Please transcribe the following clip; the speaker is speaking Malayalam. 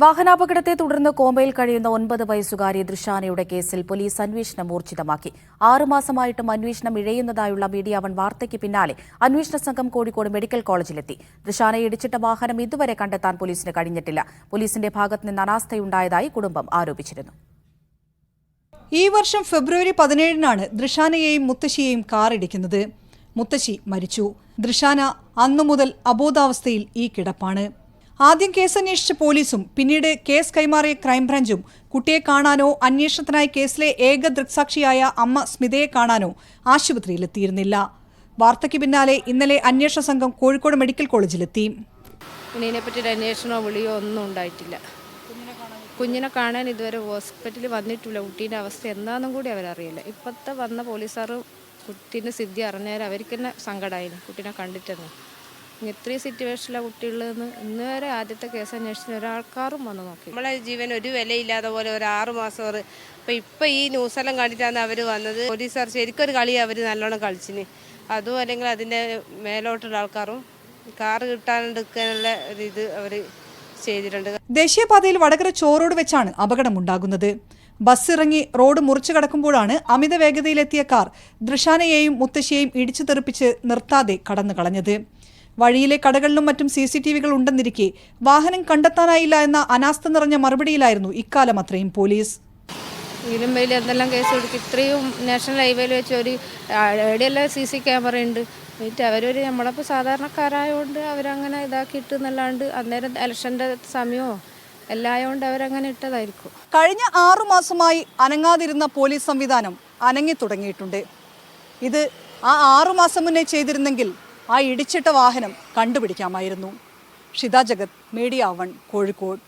വാഹനാപകടത്തെ തുടർന്ന് കോമയിൽ കഴിയുന്ന 9 വയസ്സുകാരി ദൃശാനയുടെ കേസിൽ പോലീസ് അന്വേഷണം ഊർജിതമാക്കി. 6 മാസമായിട്ടും അന്വേഷണം ഇഴയുന്നതായുള്ള മീഡിയ വൺ വാർത്തയ്ക്ക് പിന്നാലെ അന്വേഷണ സംഘം കോഴിക്കോട് മെഡിക്കൽ കോളേജിലെത്തി. ദൃശാനയെ ഇടിച്ചിട്ട വാഹനം ഇതുവരെ കണ്ടെത്താൻ പോലീസിന് കഴിഞ്ഞിട്ടില്ല. പോലീസിന്റെ ഭാഗത്തുനിന്ന് അനാസ്ഥയുണ്ടായതായി കുടുംബം ആരോപിച്ചിരുന്നു. ഈ വർഷം ഫെബ്രുവരി 17-നാണ് ദൃശാനയെയും മുത്തശ്ശിയെയും കാറിടിക്കുന്നത്. മുത്തശ്ശി മരിച്ചു. ദൃശാന അന്നു മുതൽ അബോധാവസ്ഥയിൽ ഈ കിടപ്പാണ്. ആദ്യം കേസന്വേഷിച്ച പോലീസും പിന്നീട് കേസ് കൈമാറിയ ക്രൈംബ്രാഞ്ചും കുട്ടിയെ കാണാനോ അന്വേഷണത്തിനായി കേസിലെ ഏക ദൃക്സാക്ഷിയായ അമ്മ സ്മിതയെ കാണാനോ ആശുപത്രിയിലെത്തിയിരുന്നില്ല. വാർത്തയ്ക്ക് പിന്നാലെ ഇന്നലെ അന്വേഷണ സംഘം കോഴിക്കോട് മെഡിക്കൽ കോളേജിലെത്തി. ഇതിനെപ്പറ്റി ഒരു അന്വേഷണമോ വിളിയോ ഒന്നും ഉണ്ടായിട്ടില്ല. കുഞ്ഞിനെ കാണാൻ ഇതുവരെ ഹോസ്പിറ്റലിൽ വന്നിട്ടില്ല. കുട്ടീൻ്റെ അവസ്ഥ എന്താണെന്നും കൂടി അവരറിയില്ല. ഇപ്പോഴത്തെ വന്ന പോലീസുകാർ കുട്ടീൻ്റെ സ്ഥിതി അറിഞ്ഞാൽ അവർക്ക് തന്നെ സങ്കടമായിരുന്നു കുട്ടീനെ കണ്ടിട്ടെന്ന്. ഇത്രയും സിറ്റുവേഷനിലാണ് കുട്ടികളെന്ന് ഇന്ന് വരെ ആദ്യത്തെ കേസ് അന്വേഷിച്ചിട്ട് ഒരാൾക്കാരും വന്ന് നോക്കി. നമ്മളെ ജീവൻ ഒരു വിലയില്ലാതെ പോലെ ഒരു 6 മാസം ഇപ്പം ഈ ന്യൂസെല്ലാം കണ്ടിട്ടാണ് അവർ വന്നത്. പോലീസുകാർ ശരിക്കൊരു കളി അവർ നല്ലോണം കളിച്ചിന്. അതും അല്ലെങ്കിൽ അതിൻ്റെ മേലോട്ടുള്ള ആൾക്കാരും കാറ് കിട്ടാനെടുക്കാനുള്ള ഒരു ഇത് അവർ ചെയ്തിട്ടുണ്ട്. ദേശീയപാതയിൽ വടകര ചോറോട് വെച്ചാണ് അപകടമുണ്ടാകുന്നത്. ബസ് ഇറങ്ങി റോഡ് മുറിച്ചു കടക്കുമ്പോഴാണ് അമിത വേഗതയിലെത്തിയ കാർ ദൃശാനയെയും മുത്തശ്ശിയെയും ഇടിച്ചു തെറിപ്പിച്ച് നിർത്താതെ കടന്നു കളഞ്ഞത്. വഴിയിലെ കടകളിലും മറ്റും CCTV-കൾ ഉണ്ടെന്നിരിക്കെ വാഹനം കണ്ടെത്താനായില്ല എന്ന അനാസ്ഥ നിറഞ്ഞ മറുപടിയിലായിരുന്നു ഇക്കാലം അത്രയും പോലീസ്. ഇരുമ്പയിൽ എന്തെല്ലാം കേസ് കൊടുക്കും. ഇത്രയും നാഷണൽ ഹൈവേയിൽ വെച്ച് ഒരു എവിടെയെല്ലാം CC ക്യാമറ ഉണ്ട്. എന്നിട്ട് അവരൊരു നമ്മളിപ്പോൾ സാധാരണക്കാരായതുകൊണ്ട് അവരങ്ങനെ ഇതാക്കിയിട്ട് എന്നല്ലാണ്ട് അന്നേരം ഇലക്ഷൻ്റെ സമയമോ എല്ലാം ആയതുകൊണ്ട് അവരങ്ങനെ ഇട്ടതായിരിക്കും. കഴിഞ്ഞ 6 മാസമായി അനങ്ങാതിരുന്ന പോലീസ് സംവിധാനം അനങ്ങി തുടങ്ങിയിട്ടുണ്ട്. ഇത് ആ 6 മാസം മുന്നേ ചെയ്തിരുന്നെങ്കിൽ ആ ഇടിച്ചിട്ട വാഹനം കണ്ടുപിടിക്കാമായിരുന്നു. ഷിത ജഗത്, മീഡിയ വൺ, കോഴിക്കോട്.